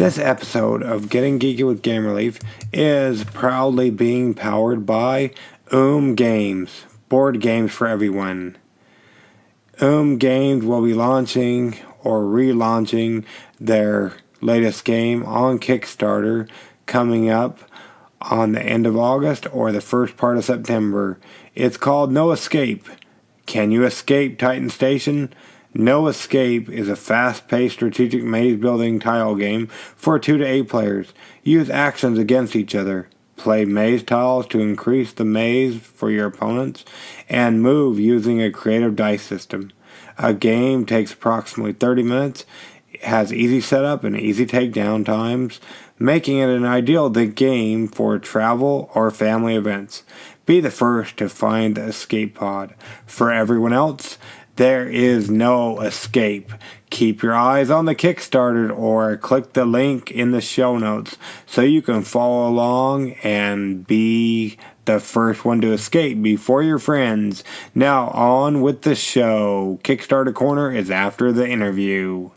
This episode of Getting Geeky with Game Relief is proudly being powered by OOMM Games, board games for everyone. OOMM Games will be launching or relaunching their latest game on Kickstarter coming up on the end of August or the first part of September. It's called No Escape. Can you escape Titan Station? No Escape is a fast-paced strategic maze-building tile game for 2 to 8 players. Use actions against each other. Play maze tiles to increase the maze for your opponents, and move using a creative dice system. A game takes approximately 30 minutes, has easy setup and easy takedown times, making it an ideal game for travel or family events. Be the first to find the escape pod. For everyone else, there is no escape. Keep your eyes on the Kickstarter or click the link in the show notes so you can follow along and be the first one to escape before your friends. Now on with the show. Kickstarter Corner is after the interview.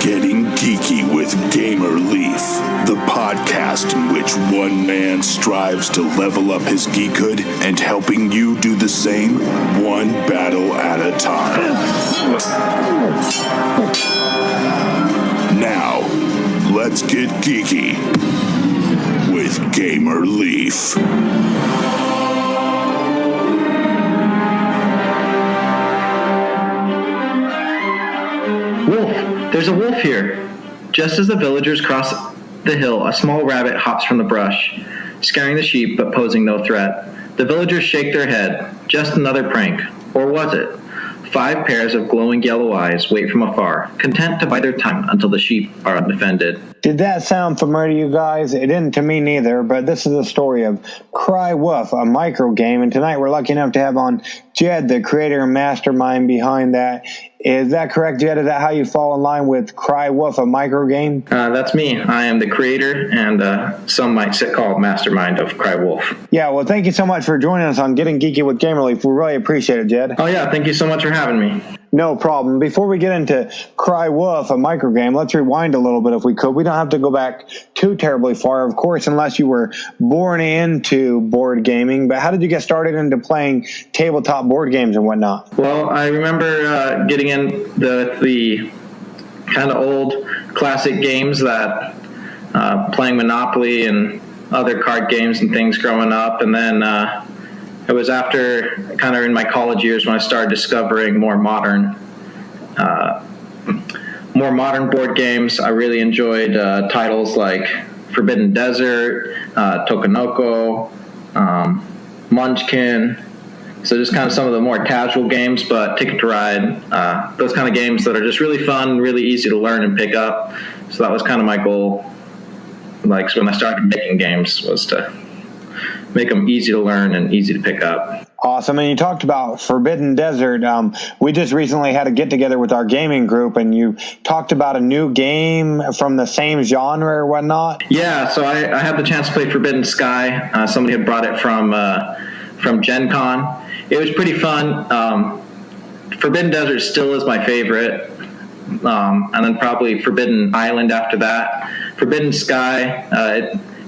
Getting Geeky with Gamer Leaf, the podcast in which one man strives to level up his geekhood and helping you do the same, one battle at a time. Now, let's get geeky with Gamer Leaf. Wolf! There's a wolf here! Just as the villagers cross the hill, a small rabbit hops from the brush, scaring the sheep but posing no threat. The villagers shake their head. Just another prank. Or was it? 5 pairs of glowing yellow eyes wait from afar, content to bite their tongue until the sheep are undefended. Did that sound familiar to you guys? It didn't to me neither, but this is the story of Cry Wolf, a micro game, and tonight we're lucky enough to have on Jed, the creator and mastermind behind that. Is that correct, Jed? Is that how you fall in line with Cry Wolf, a micro game? That's me. I am the creator, and some might call mastermind of Cry Wolf. Yeah, well, thank you so much for joining us on Getting Geeky with Gamer Leaf. We really appreciate it, Jed. Oh, yeah. Thank you so much for having me. No problem. Before we get into Cry Wolf, a micro game, let's rewind a little bit if we could. We don't have to go back too terribly far, of course, unless you were born into board gaming. But how did you get started into playing tabletop board games and whatnot? Well, I remember getting in the kind of old classic games that playing Monopoly and other card games and things growing up. And then it was after kind of in my college years when I started discovering more modern board games. I really enjoyed titles like Forbidden Desert, Tokonoko, Munchkin. So just kind of some of the more casual games, but Ticket to Ride, those kind of games that are just really fun, really easy to learn and pick up. So that was kind of my goal, like when I started making games, was to make them easy to learn and easy to pick up. Awesome. And you talked about Forbidden Desert. We just recently had a get-together with our gaming group, and you talked about a new game from the same genre or whatnot. Yeah, so I had the chance to play Forbidden Sky. Somebody had brought it from Gen Con. It was pretty fun. Forbidden Desert still is my favorite. And then probably Forbidden Island after that. Forbidden Sky,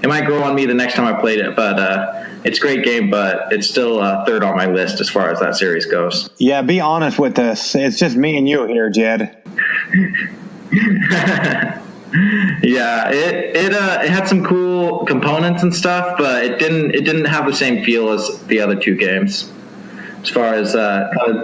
it might grow on me the next time I played it, but it's a great game, but it's still third on my list as far as that series goes. Yeah, be honest with us. It's just me and you here, Jed. Yeah, it had some cool components and stuff, but it didn't have the same feel as the other 2 games, as far as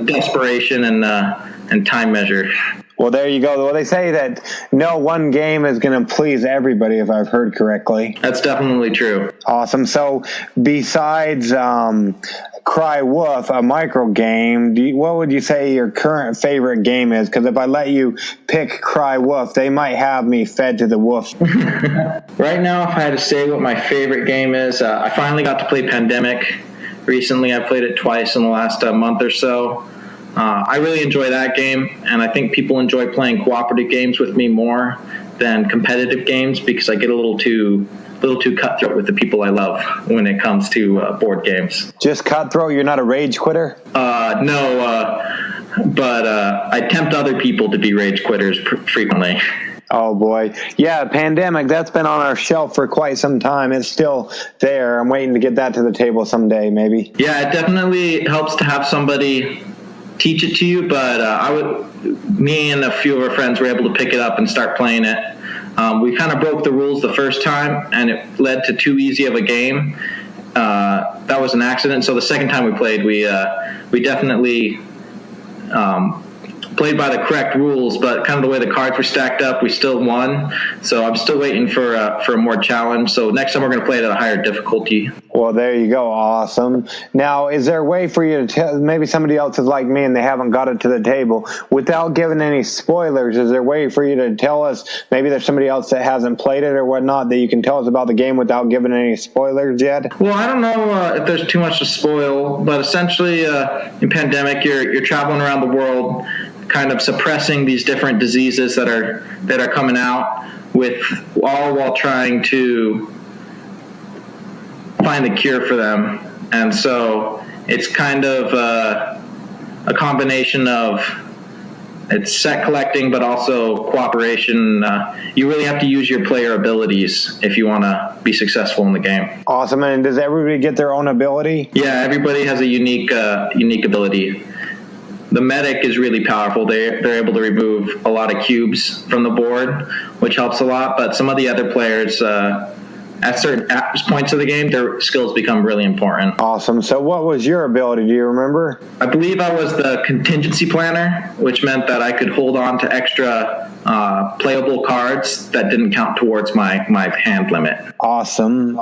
desperation and time measure. Well, there you go. Well, they say that no one game is going to please everybody, if I've heard correctly. That's definitely true. Awesome. So besides Cry Wolf, a micro game, what would you say your current favorite game is? Because if I let you pick Cry Wolf, they might have me fed to the wolf. Right now, if I had to say what my favorite game is, I finally got to play Pandemic recently. I played it twice in the last month or so. I really enjoy that game, and I think people enjoy playing cooperative games with me more than competitive games because I get a little too little too cutthroat with the people I love when it comes to board games. Just cutthroat? You're not a rage quitter? No, but I tempt other people to be rage quitters frequently. Oh, boy. Yeah, Pandemic, that's been on our shelf for quite some time. It's still there. I'm waiting to get that to the table someday, maybe. Yeah, it definitely helps to have somebody teach it to you, but me and a few of our friends were able to pick it up and start playing it. We kind of broke the rules the first time, and it led to too easy of a game. That was an accident. So the second time we played, we definitely played by the correct rules, but kind of the way the cards were stacked up, we still won. So I'm still waiting for a more challenge. So next time we're going to play it at a higher difficulty. Well, there you go. Awesome. Now, is there a way for you to tell, maybe somebody else is like me and they haven't got it to the table, without giving any spoilers, is there a way for you to tell us, maybe there's somebody else that hasn't played it or whatnot, that you can tell us about the game without giving any spoilers yet? Well, I don't know if there's too much to spoil, but essentially in Pandemic, you're traveling around the world, kind of suppressing these different diseases that are coming out, with all while trying to find a cure for them. And so it's kind of a combination of, it's set collecting, but also cooperation. You really have to use your player abilities if you want to be successful in the game. Awesome. And does everybody get their own ability? Yeah, everybody has a unique ability. The medic is really powerful. They're able to remove a lot of cubes from the board, which helps a lot. But some of the other players, at certain points of the game, their skills become really important. Awesome. So what was your ability? Do you remember? I believe I was the contingency planner, which meant that I could hold on to extra playable cards that didn't count towards my hand limit. Awesome.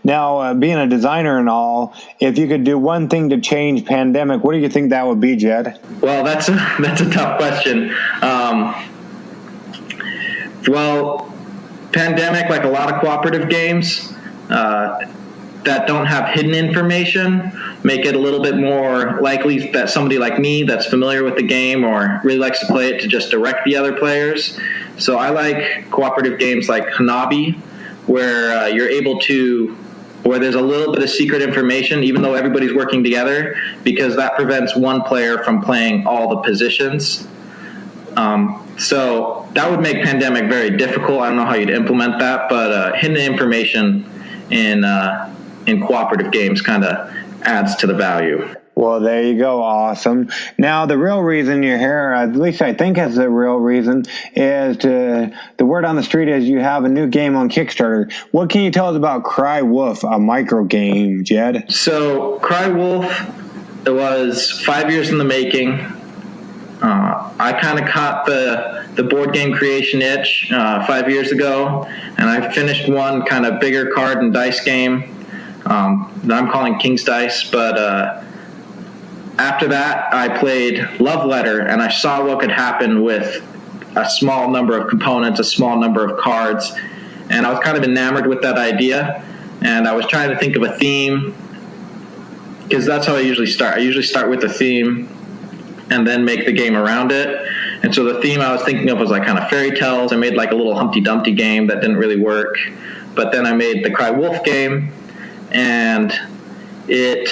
Now, being a designer and all, if you could do one thing to change Pandemic, what do you think that would be, Jed? Well, that's a tough question. Well, Pandemic, like a lot of cooperative games that don't have hidden information, make it a little bit more likely that somebody like me that's familiar with the game or really likes to play it to just direct the other players. So I like cooperative games like Hanabi, where you're able to, where there's a little bit of secret information, even though everybody's working together, because that prevents one player from playing all the positions. So that would make Pandemic very difficult. I don't know how you'd implement that, but hidden information in cooperative games kind of adds to the value. Well, there you go. Awesome. Now, the real reason you're here, at least I think it's the real reason, is the word on the street is you have a new game on Kickstarter. What can you tell us about Cry Wolf, a micro game, Jed? So Cry Wolf, it was 5 years in the making. I kind of caught the board game creation itch 5 years ago, and I finished one kind of bigger card and dice game that I'm calling King's Dice, but after that, I played Love Letter, and I saw what could happen with a small number of components, a small number of cards, and I was kind of enamored with that idea, and I was trying to think of a theme, because that's how I usually start. I usually start with a theme and then make the game around it. And so the theme I was thinking of was like kind of fairy tales. I made like a little Humpty Dumpty game that didn't really work, but then I made the Cry Wolf game, and it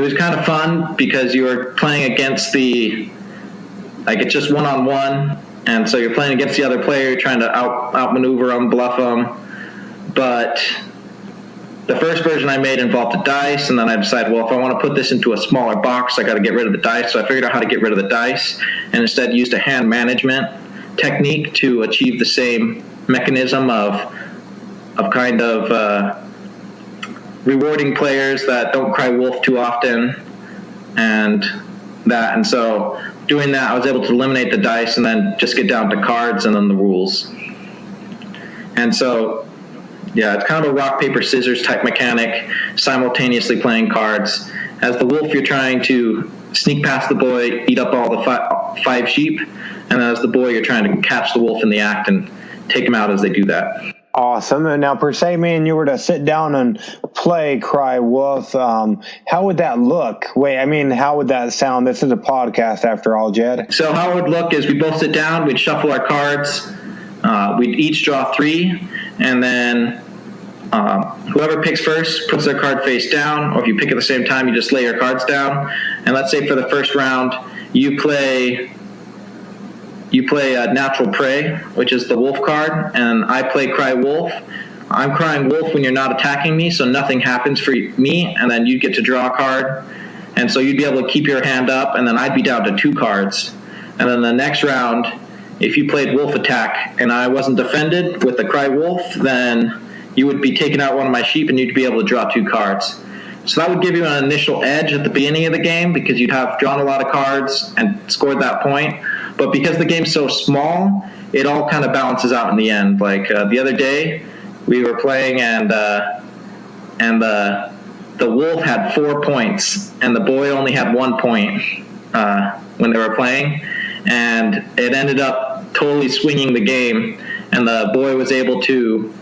was kind of fun because you were playing against it's just one-on-one, and so you're playing against the other player, you're trying to outmaneuver them, bluff them. But the first version I made involved a dice, and then I decided, well, if I want to put this into a smaller box, I got to get rid of the dice. So I figured out how to get rid of the dice, and instead used a hand management technique to achieve the same mechanism of kind of rewarding players that don't cry wolf too often, and so doing that, I was able to eliminate the dice and then just get down to cards and then the rules. And so, yeah, it's kind of a rock, paper, scissors type mechanic, simultaneously playing cards. As the wolf, you're trying to sneak past the boy, eat up all the five sheep, and as the boy, you're trying to catch the wolf in the act and take him out as they do that. Awesome. And now, per se, man, you were to sit down and play Cry Wolf, how would that look? How would that sound? This is a podcast after all, Jed. So how it would look is we both sit down, we'd shuffle our cards, we'd each draw 3, and then Whoever picks first puts their card face down, or if you pick at the same time, you just lay your cards down. And let's say for the first round, you play Natural Prey, which is the wolf card, and I play Cry Wolf. I'm crying wolf when you're not attacking me, so nothing happens for me, and then you get to draw a card. And so you'd be able to keep your hand up, and then I'd be down to 2 cards. And then the next round, if you played wolf attack and I wasn't defended with the Cry Wolf, then you would be taking out one of my sheep and you'd be able to draw 2 cards. So that would give you an initial edge at the beginning of the game because you'd have drawn a lot of cards and scored that point. But because the game's so small, it all kind of balances out in the end. Like the other day, we were playing and the wolf had 4 points and the boy only had 1 point when they were playing, and it ended up totally swinging the game, and the boy was able to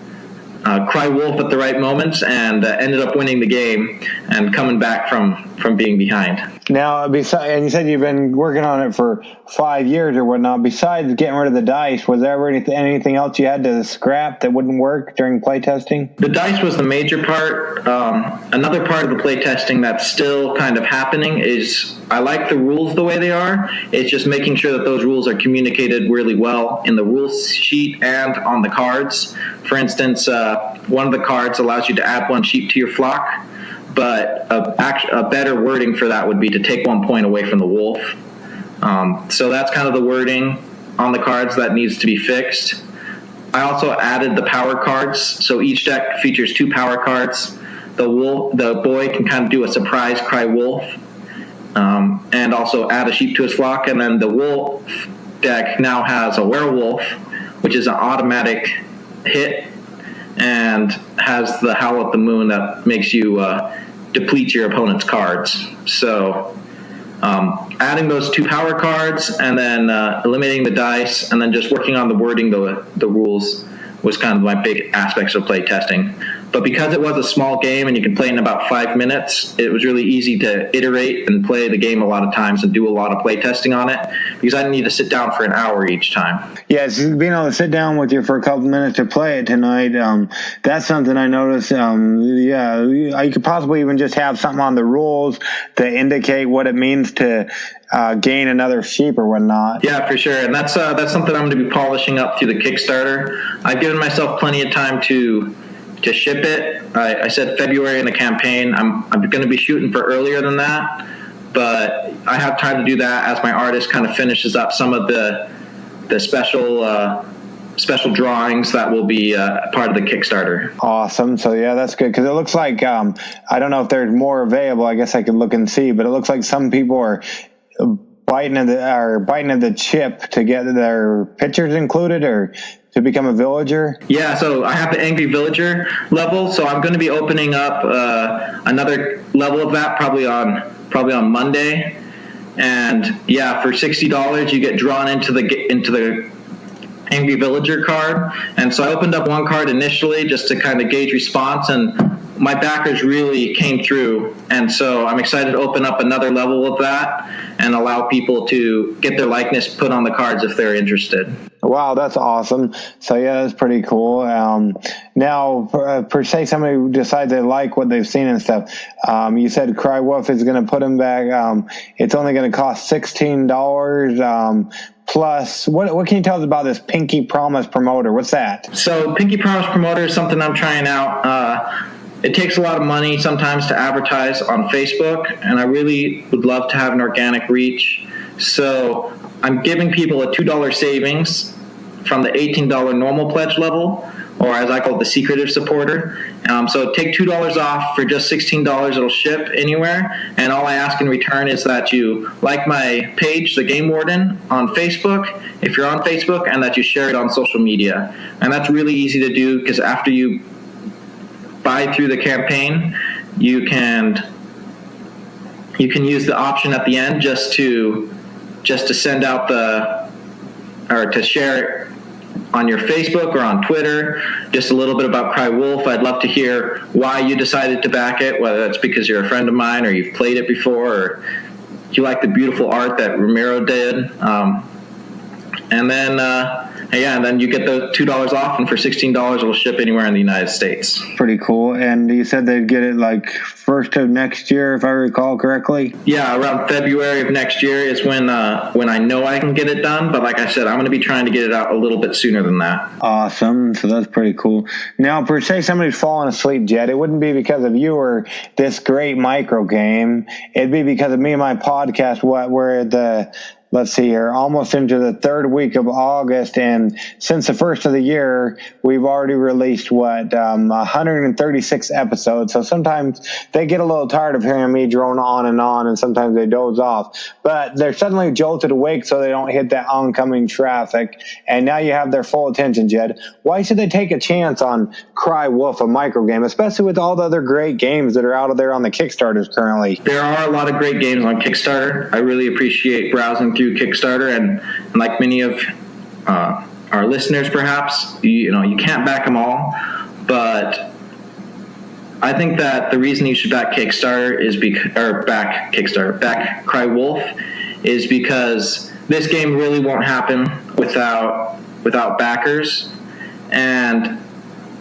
cry wolf at the right moments and ended up winning the game and coming back from being behind. Now, and you said you've been working on it for 5 years or whatnot. Besides getting rid of the dice, was there ever anything else you had to scrap that wouldn't work during playtesting? The dice was the major part. Another part of the playtesting that's still kind of happening is I like the rules the way they are. It's just making sure that those rules are communicated really well in the rules sheet and on the cards. For instance, one of the cards allows you to add 1 sheep to your flock, but a better wording for that would be to take 1 point away from the wolf. So that's kind of the wording on the cards that needs to be fixed. I also added the power cards, so each deck features 2 power cards. The boy can kind of do a surprise cry wolf, and also add a sheep to his flock, and then the wolf deck now has a werewolf, which is an automatic hit, and has the Howl at the Moon that makes you deplete your opponent's cards. So adding those 2 power cards and then eliminating the dice and then just working on the wording, the rules, was kind of my big aspects of play testing. But because it was a small game and you can play in about 5 minutes, it was really easy to iterate and play the game a lot of times and do a lot of play testing on it because I didn't need to sit down for an hour each time. Yes, being able to sit down with you for a couple minutes to play it tonight, that's something I noticed. You could possibly even just have something on the rules to indicate what it means to gain another sheep or whatnot. Yeah, for sure. And that's something I'm going to be polishing up through the Kickstarter. I've given myself plenty of time to ship it. I said February in the campaign. I'm going to be shooting for earlier than that, but I have time to do that as my artist kind of finishes up some of the special drawings that will be part of the Kickstarter. Awesome. So yeah, that's good because it looks like I don't know if there's more available. I guess I could look and see, but it looks like some people are biting at the chip to get their pictures included or to become a villager? Yeah, so I have the Angry Villager level, so I'm going to be opening up another level of that probably on Monday. And yeah, for $60 you get drawn into the Angry Villager card. And so I opened up 1 card initially just to kind of gauge response, and my backers really came through. And so I'm excited to open up another level of that and allow people to get their likeness put on the cards if they're interested. Wow, that's awesome. So yeah, that's pretty cool. Now, per se, somebody decides they like what they've seen and stuff. You said Cry Wolf is going to put them back. It's only going to cost $16. Plus, what can you tell us about this Pinky Promise Promoter? What's that? So Pinky Promise Promoter is something I'm trying out. It takes a lot of money sometimes to advertise on Facebook, and I really would love to have an organic reach. So I'm giving people a $2 savings from the $18 normal pledge level, or as I call it, the secretive supporter. So take $2 off for just $16. It'll ship anywhere, and all I ask in return is that you like my page, The Game Warden, on Facebook, if you're on Facebook, and that you share it on social media. And that's really easy to do because after you buy through the campaign, you can use the option at the end just to send out to share it on your Facebook or on Twitter, just a little bit about Cry Wolf. I'd love to hear why you decided to back it, whether that's because you're a friend of mine or you've played it before or you like the beautiful art that Ramiro did. And then Yeah, and then you get the $2 off, and for $16 it will ship anywhere in the United States. Pretty cool. And you said they'd get it like first of next year, if I recall correctly? Yeah, around February of next year is when I know I can get it done. But like I said, I'm going to be trying to get it out a little bit sooner than that. Awesome. So that's pretty cool. Now, per se, somebody's falling asleep, Jed, it wouldn't be because of you or this great micro game. It'd be because of me and my podcast. Let's see here, almost into the third week of August, and since the first of the year, we've already released 136 episodes. So sometimes they get a little tired of hearing me drone on, and sometimes they doze off. But they're suddenly jolted awake so they don't hit that oncoming traffic. And now you have their full attention, Jed. Why should they take a chance on Cry Wolf, a micro game, especially with all the other great games that are out there on the Kickstarters currently? There are a lot of great games on Kickstarter. I really appreciate browsing through Kickstarter, and like many of our listeners, perhaps you can't back them all, but I think that the reason you should back Kickstarter back Cry Wolf is because this game really won't happen without backers, and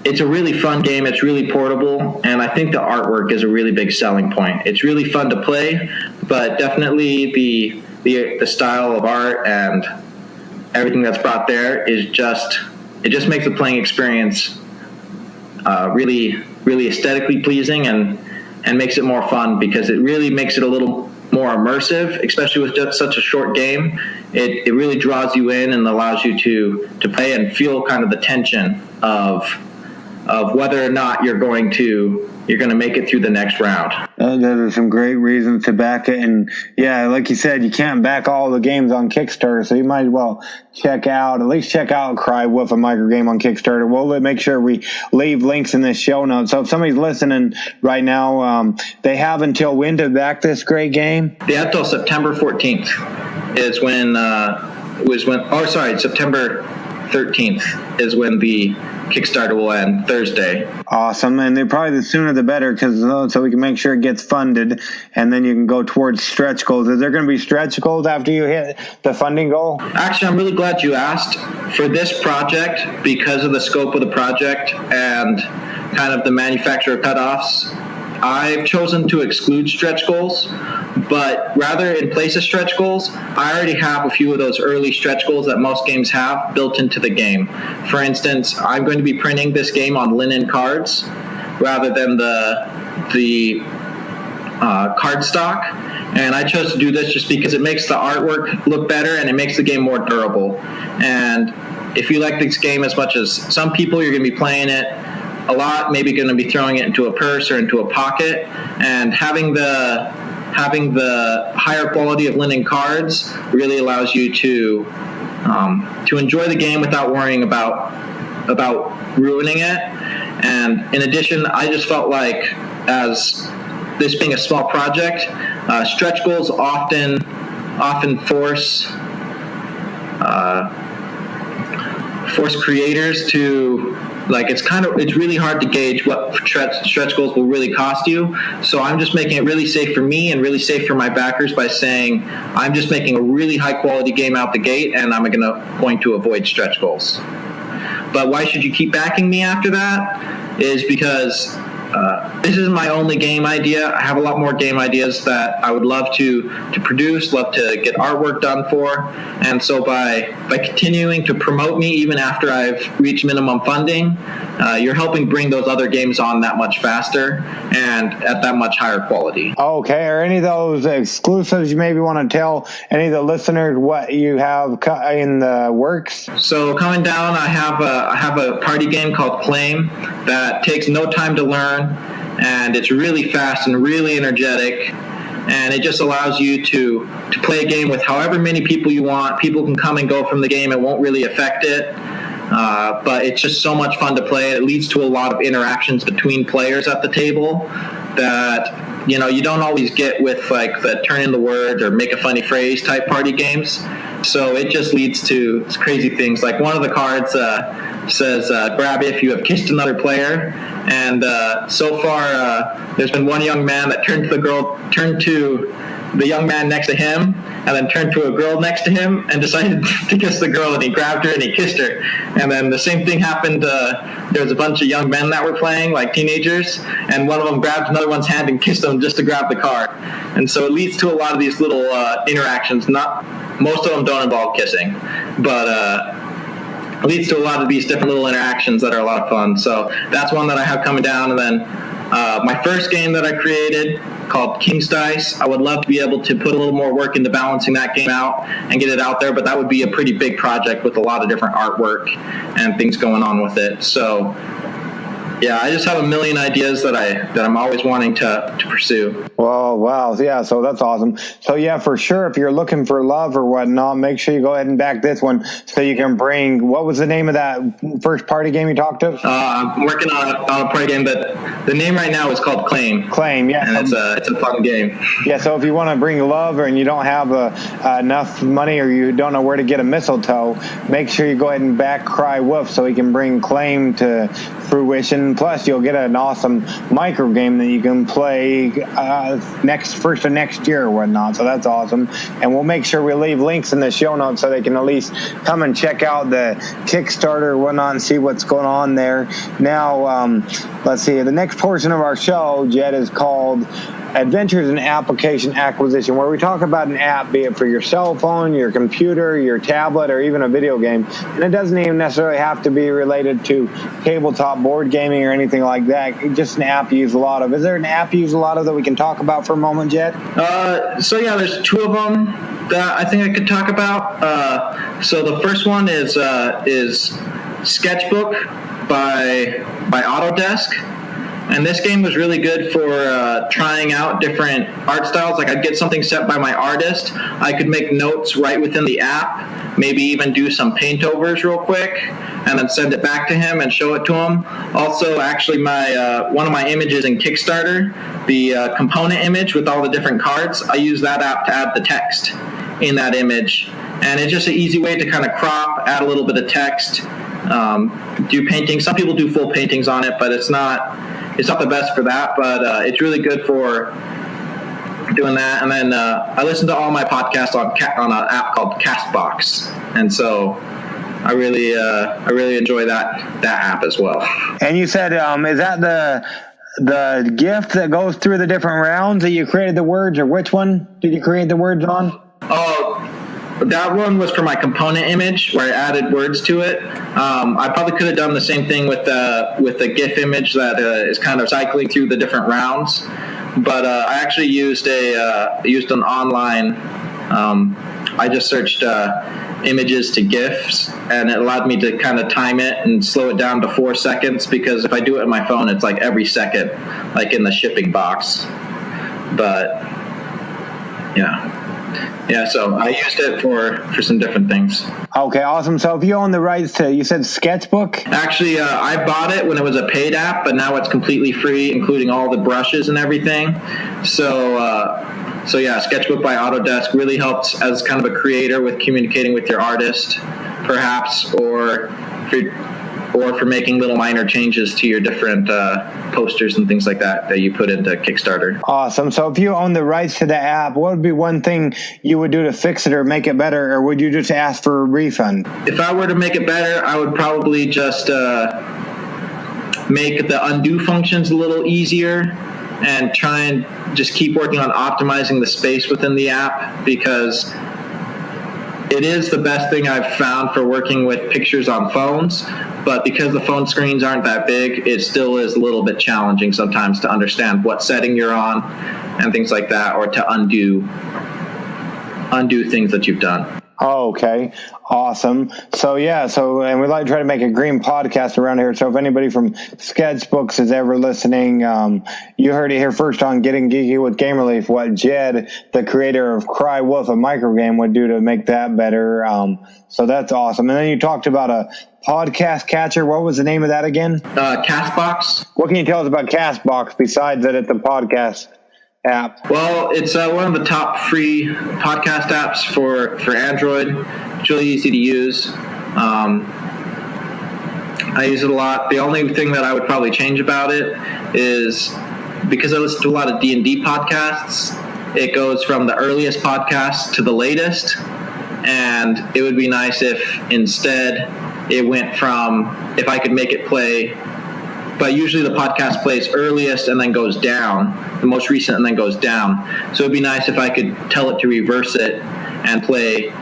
it's a really fun game. It's really portable, and I think the artwork is a really big selling point. It's really fun to play, but definitely the style of art and everything that's brought there it just makes the playing experience really, really aesthetically pleasing and makes it more fun, because it really makes it a little more immersive, especially with just such a short game. It really draws you in and allows you to play and feel kind of the tension of whether or not you're going to make it through the next round. Those are some great reasons to back it. And yeah, like you said, you can't back all the games on Kickstarter, so you might as well check out Cry Wolf, a micro game on Kickstarter. We'll make sure we leave links in this show notes. So if somebody's listening right now, they have until when to back this great game? They have till September 14th September 13th is when the Kickstarter will end, Thursday. Awesome. And probably the sooner the better, so we can make sure it gets funded, and then you can go towards stretch goals. Is there going to be stretch goals after you hit the funding goal? Actually, I'm really glad you asked. For this project, because of the scope of the project and kind of the manufacturer cutoffs, I've chosen to exclude stretch goals, but rather in place of stretch goals, I already have a few of those early stretch goals that most games have built into the game. For instance, I'm going to be printing this game on linen cards rather than the cardstock, and I chose to do this just because it makes the artwork look better and it makes the game more durable. And if you like this game as much as some people, you're going to be playing it a lot, maybe going to be throwing it into a purse or into a pocket, and having the higher quality of linen cards really allows you to enjoy the game without worrying about ruining it. And in addition, I just felt like, as this being a small project, stretch goals often force creators to, it's really hard to gauge what stretch goals will really cost you. So I'm just making it really safe for me and really safe for my backers by saying I'm just making a really high quality game out the gate, and I'm going to avoid stretch goals. But why should you keep backing me after that? Is because this is my only game idea. I have a lot more game ideas that I would love to produce, love to get artwork done for. And so by continuing to promote me even after I've reached minimum funding, you're helping bring those other games on that much faster and at that much higher quality. Okay, are any of those exclusives you maybe want to tell any of the listeners what you have in the works? So coming down, I have a party game called Claim that takes no time to learn, and it's really fast and really energetic, and it just allows you to play a game with however many people you want. People can come and go from the game. It won't really affect it, but it's just so much fun to play. It leads to a lot of interactions between players at the table that you don't always get with the turn in the word or make a funny phrase type party games. So it just leads to crazy things. Like one of the cards, says grab if you have kissed another player. And so far, there's been one young man that turned to the young man next to him, and then turned to a girl next to him and decided to kiss the girl, and he grabbed her and he kissed her. And then the same thing happened. There was a bunch of young men that were playing, like teenagers, and one of them grabbed another one's hand and kissed them just to grab the card. And so it leads to a lot of these little interactions. Most of them don't involve kissing, but it leads to a lot of these different little interactions that are a lot of fun. So that's one that I have coming down. And then my first game that I created, called King's Dice, I would love to be able to put a little more work into balancing that game out and get it out there, but that would be a pretty big project with a lot of different artwork and things going on with it. So yeah, I just have a million ideas that I'm always wanting to pursue. Well, wow. Yeah, so that's awesome. So yeah, for sure, if you're looking for love or whatnot, make sure you go ahead and back this one so you can bring, what was the name of that first party game you talked of? I'm working on a party game, but the name right now is called Claim. Claim, yeah. And it's a fun game. Yeah, so if you want to bring love and you don't have enough money or you don't know where to get a mistletoe, make sure you go ahead and back Cry Wolf so he can bring Claim to fruition. Plus, you'll get an awesome micro game that you can play first of next year or whatnot. So that's awesome. And we'll make sure we leave links in the show notes so they can at least come and check out the Kickstarter or whatnot and see what's going on there. Now, let's see. The next portion of our show, Jed, is called Adventures in Application Acquisition, where we talk about an app, be it for your cell phone, your computer, your tablet, or even a video game. And it doesn't even necessarily have to be related to tabletop board gaming or anything like that. It's just an app you use a lot of. Is there an app you use a lot of that we can talk about for a moment, Jed? So yeah, there's two of them that I think I could talk about. So the first one is Sketchbook by Autodesk. And this game was really good for trying out different art styles. Like I'd get something set by my artist. I could make notes right within the app, maybe even do some paint overs real quick, and then send it back to him and show it to him. Also, actually, my one of my images in Kickstarter, the component image with all the different cards, I use that app to add the text in that image. And it's just an easy way to kind of crop, add a little bit of text, do paintings. Some people do full paintings on it, but it's not the best for that, but it's really good for doing that. And then I listen to all my podcasts on an app called Castbox, and so I really enjoy that app as well. And you said, is that the gift that goes through the different rounds that you created the words, or which one did you create the words on? Oh, that one was for my component image where I added words to it. I probably could have done the same thing with the GIF image that is kind of cycling through the different rounds. But I actually used an online. I just searched images to GIFs, and it allowed me to kind of time it and slow it down to 4 seconds, because if I do it on my phone, it's like every second, like in the shipping box. But yeah, so I used it for some different things. Okay, awesome. So if you own the rights to, you said Sketchbook? Actually, I bought it when it was a paid app, but now it's completely free, including all the brushes and everything. So yeah, Sketchbook by Autodesk really helps as kind of a creator with communicating with your artist, perhaps, or for making little minor changes to your different posters and things like that you put into Kickstarter. Awesome. So if you own the rights to the app, what would be one thing you would do to fix it or make it better, or would you just ask for a refund? If I were to make it better, I would probably just make the undo functions a little easier and try and just keep working on optimizing the space within the app, because it is the best thing I've found for working with pictures on phones, but because the phone screens aren't that big, it still is a little bit challenging sometimes to understand what setting you're on and things like that, or to undo things that you've done. Oh, okay. Awesome. So, yeah. And we'd like to try to make a green podcast around here. So if anybody from Sketchbooks is ever listening, you heard it here first on Getting Geeky with Game Relief, what Jed, the creator of Cry Wolf, a microgame, would do to make that better. So that's awesome. And then you talked about a podcast catcher. What was the name of that again? Castbox. What can you tell us about Castbox besides that it's a podcast app? Well, it's one of the top free podcast apps for Android. It's really easy to use. I use it a lot. The only thing that I would probably change about it is because I listen to a lot of D&D podcasts, it goes from the earliest podcast to the latest, and it would be nice if instead it went from, if I could make it play, but usually the podcast plays earliest and then goes down, the most recent and then goes down. So it'd be nice if I could tell it to reverse it and play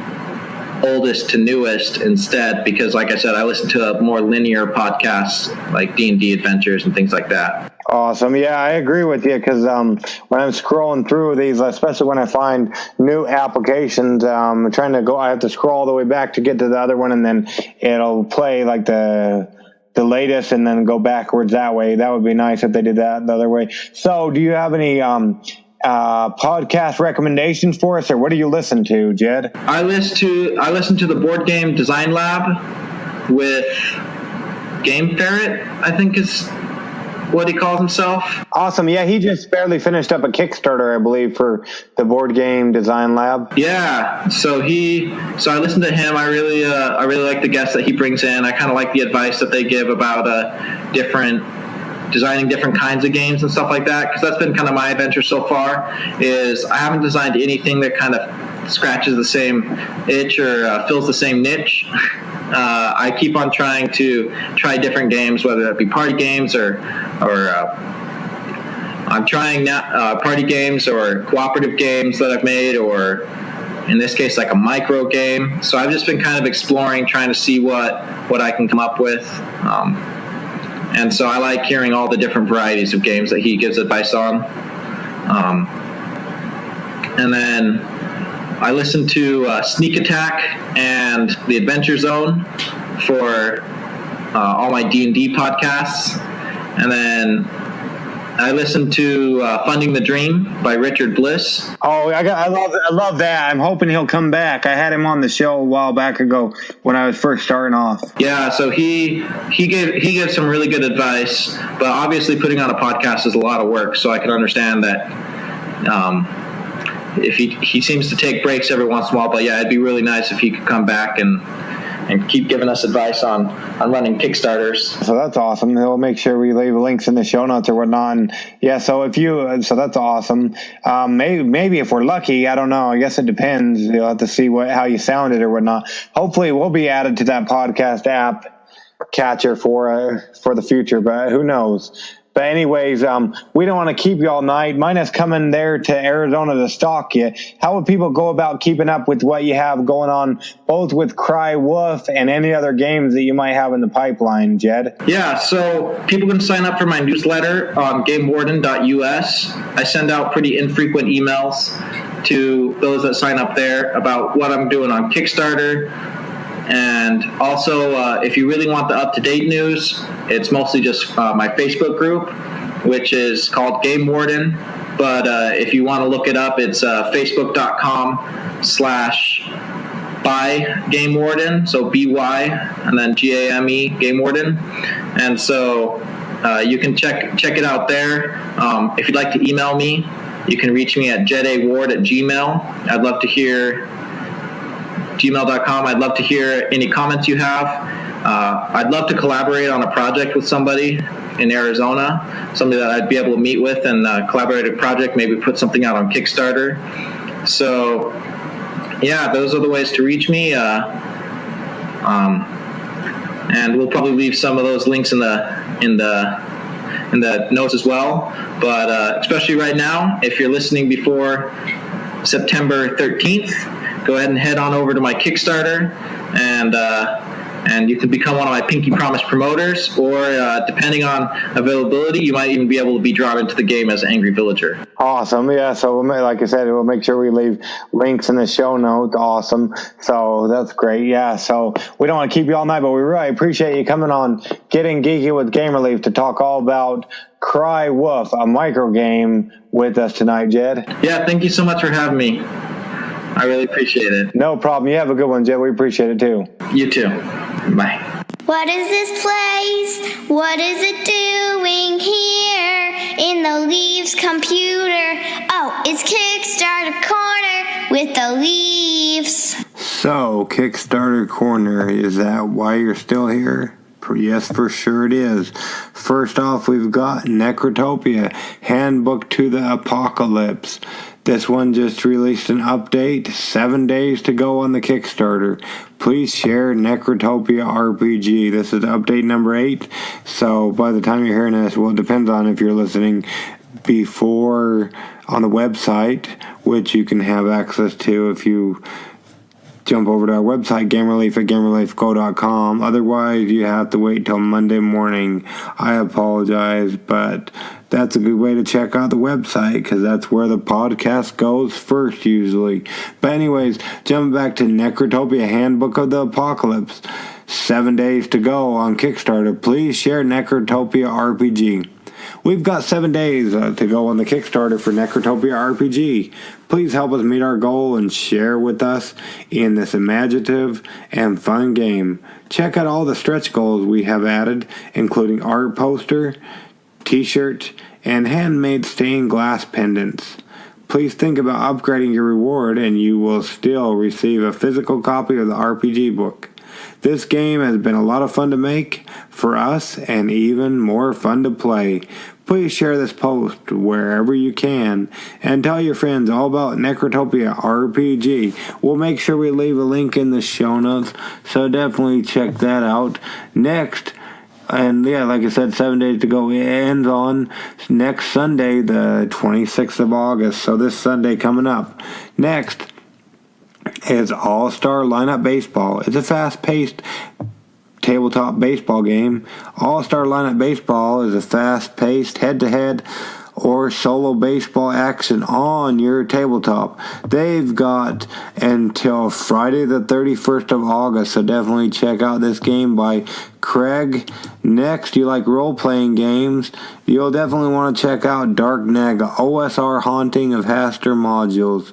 oldest to newest instead, because like I said, I listen to more linear podcasts like D&D Adventures and things like that. Awesome. Yeah, I agree with you, because when I'm scrolling through these, especially when I find new applications, I'm trying to go, I have to scroll all the way back to get to the other one, and then it'll play like the latest and then go backwards that way. That would be nice if they did that the other way. So do you have any podcast recommendations for us, or what do you listen to, Jed? I listen to the Board Game Design Lab with Game Ferret, I think is what he calls himself. Awesome. Yeah, he just barely finished up a Kickstarter, I believe, for the Board Game Design Lab. Yeah, so I listen to him. I really like the guests that he brings in. I kind of like the advice that they give about designing different kinds of games and stuff like that, because that's been kind of my adventure so far. Is I haven't designed anything that kind of scratches the same itch or fills the same niche. I keep on trying to try different games, whether that be party games or I'm trying now party games or cooperative games that I've made, or in this case like a micro game. So I've just been kind of exploring, trying to see what I can come up with. And so I like hearing all the different varieties of games that he gives advice on. And then I listen to Sneak Attack and The Adventure Zone for all my D&D podcasts. And then I listen to Funding the Dream by Richard Bliss. Oh, I love that. I'm hoping he'll come back. I had him on the show a while back ago when I was first starting off. Yeah, so he gives some really good advice, but obviously putting on a podcast is a lot of work, so I can understand that if he seems to take breaks every once in a while, but yeah, it'd be really nice if he could come back and keep giving us advice on running Kickstarters. So that's awesome. He'll make sure we leave links in the show notes or whatnot. And yeah, so that's awesome. Maybe if we're lucky, I don't know. I guess it depends. You'll have to see how you sounded or whatnot. Hopefully we'll be added to that podcast app catcher for the future, but who knows? But anyways, we don't want to keep you all night. Mina's coming there to Arizona to stalk you. How would people go about keeping up with what you have going on, both with Cry Wolf and any other games that you might have in the pipeline, Jed? Yeah, so people can sign up for my newsletter on gamewarden.us. I send out pretty infrequent emails to those that sign up there about what I'm doing on Kickstarter. And also, if you really want the up-to-date news, it's mostly just my Facebook group, which is called Game Warden. But if you want to look it up, it's facebook.com/by-Game-Warden, so BY, and then GAME, Game Warden. And so you can check it out there. If you'd like to email me, you can reach me at jedaward@gmail. I'd love to hear gmail.com. I'd love to hear any comments you have. I'd love to collaborate on a project with somebody in Arizona, somebody that I'd be able to meet with and collaborate a project, maybe put something out on Kickstarter. So, yeah, those are the ways to reach me. And we'll probably leave some of those links in the notes as well. But especially right now, if you're listening before September 13th, go ahead and head on over to my Kickstarter, and you can become one of my Pinky Promise promoters, or depending on availability, you might even be able to be drawn into the game as an Angry Villager. Awesome. Yeah, so like I said, we'll make sure we leave links in the show notes. Awesome. So that's great. Yeah, so we don't want to keep you all night, but we really appreciate you coming on Getting Geeky with Game Relief to talk all about Cry Wolf, a micro game, with us tonight, Jed. Yeah, thank you so much for having me. I really appreciate it. No problem. You have a good one, Jed. We appreciate it, too. You too. Bye. What is this place? What is it doing here in the Leaves computer? Oh, it's Kickstarter Corner with the Leaves. So, Kickstarter Corner, is that why you're still here? Yes, for sure it is. First off, we've got Necrotopia, Handbook to the Apocalypse. This one just released an update, 7 days to go on the Kickstarter. Please share Necrotopia RPG. This is update number 8, so by the time you're hearing this, well, it depends on if you're listening before on the website, which you can have access to if you jump over to our website, gamerleaf at gamerleafgo.com. Otherwise, you have to wait till Monday morning. I apologize, but that's a good way to check out the website because that's where the podcast goes first usually. But anyways, jumping back to Necrotopia, Handbook of the Apocalypse. 7 days to go on Kickstarter. Please share Necrotopia RPG. We've got 7 days to go on the Kickstarter for Necrotopia RPG. Please help us meet our goal and share with us in this imaginative and fun game. Check out all the stretch goals we have added, including art poster, t-shirt, and handmade stained glass pendants. Please think about upgrading your reward and you will still receive a physical copy of the RPG book. This game has been a lot of fun to make for us and even more fun to play. Please share this post wherever you can and tell your friends all about Necrotopia RPG. We'll make sure we leave a link in the show notes, so definitely check that out. Next, and yeah, like I said, 7 days to go. It ends on next Sunday, the 26th of August, so this Sunday coming up. Next is All-Star Lineup Baseball. It's a fast-paced tabletop baseball game. All-Star Lineup Baseball is a fast-paced head-to-head or solo baseball action on your tabletop. They've got until Friday the 31st of August, so definitely check out this game by Craig. Next, you like role-playing games, you'll definitely want to check out Dark Naga, OSR Haunting of Hastur modules.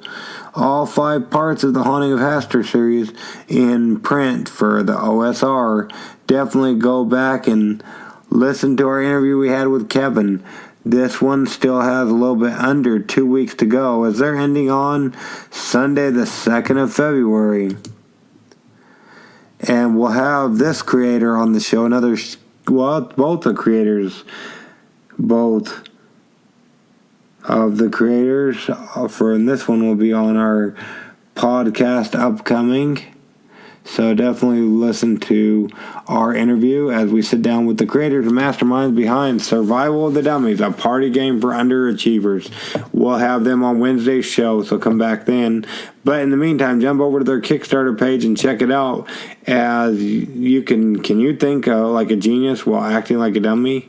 All 5 parts of the Haunting of Hastur series in print for the OSR. Definitely go back and listen to our interview we had with Kevin. This one still has a little bit under 2 weeks to go as they're ending on Sunday the 2nd of February. And we'll have this creator on the show, both the creators, both of the creators for this one will be on our podcast upcoming. So definitely listen to our interview as we sit down with the creators and masterminds behind Survival of the Dummies, a party game for underachievers. We'll have them on Wednesday's show, so come back then. But in the meantime, jump over to their Kickstarter page and check it out. As you can you think like a genius while acting like a dummy?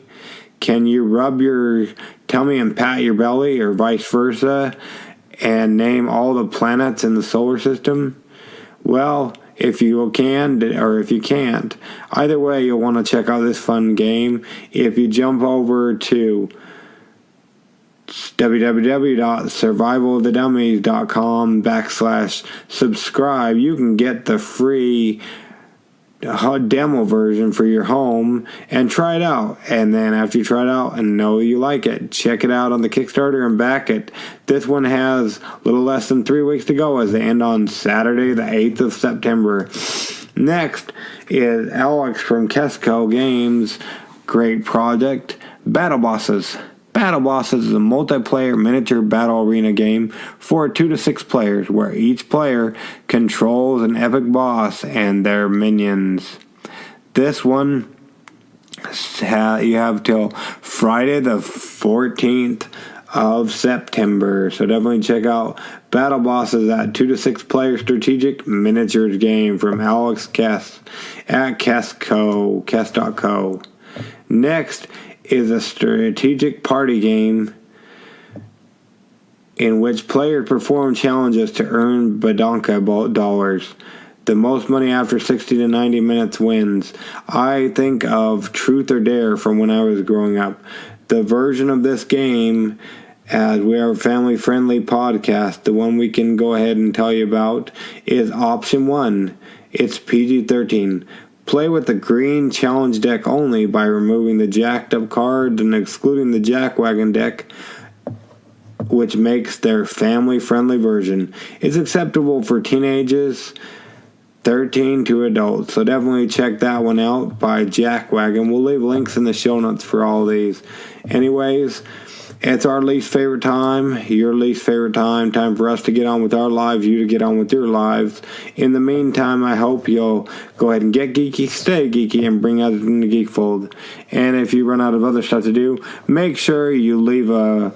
Can you rub your tummy and pat your belly, or vice versa, and name all the planets in the solar system? Well, if you can, or if you can't, either way, you'll want to check out this fun game. If you jump over to www.survivalofthedummies.com/subscribe, you can get the free demo version for your home and try it out. And then after you try it out and know you like it, check it out on the Kickstarter and back it. This one has a little less than 3 weeks to go as they end on Saturday the 8th of September. Next is Alex from Castbox Games. Great project, Battle Bosses. Battle Bosses is a multiplayer miniature battle arena game for 2 to 6 players where each player controls an epic boss and their minions. This one you have till Friday the 14th of September. So definitely check out Battle Bosses, at 2 to 6 player strategic miniatures game from Alex Kess at Kess.co. Next is a strategic party game in which players perform challenges to earn Badonka dollars. The most money after 60 to 90 minutes wins. I think of Truth or Dare from when I was growing up. The version of this game, as we are a family-friendly podcast, the one we can go ahead and tell you about is Option 1. It's PG-13. Play with the green challenge deck only by removing the jacked up cards and excluding the jackwagon deck, which makes their family-friendly version. It's acceptable for teenagers 13 to adults. So definitely check that one out by Jackwagon. We'll leave links in the show notes for all these. Anyways, it's our least favorite time, your least favorite time. Time for us to get on with our lives, you to get on with your lives. In the meantime, I hope you'll go ahead and get geeky, stay geeky, and bring others in the geek fold. And if you run out of other stuff to do, make sure you leave a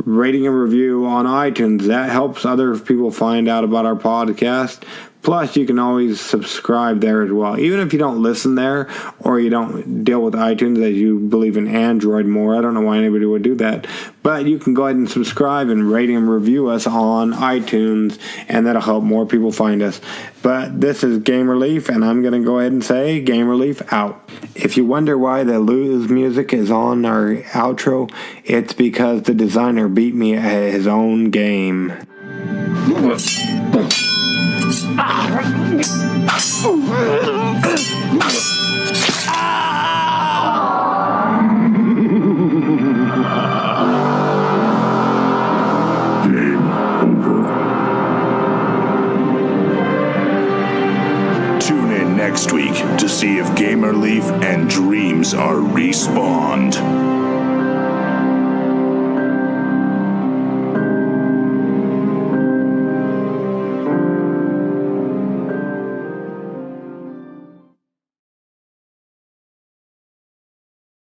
rating and review on iTunes. That helps other people find out about our podcast. Plus, you can always subscribe there as well. Even if you don't listen there or you don't deal with iTunes as you believe in Android more. I don't know why anybody would do that. But you can go ahead and subscribe and rate and review us on iTunes, and that'll help more people find us. But this is Gamer Leaf, and I'm going to go ahead and say Gamer Leaf out. If you wonder why the Lose music is on our outro, it's because the designer beat me at his own game. Tune in next week to see if Gamer Leaf and Dreams are respawned.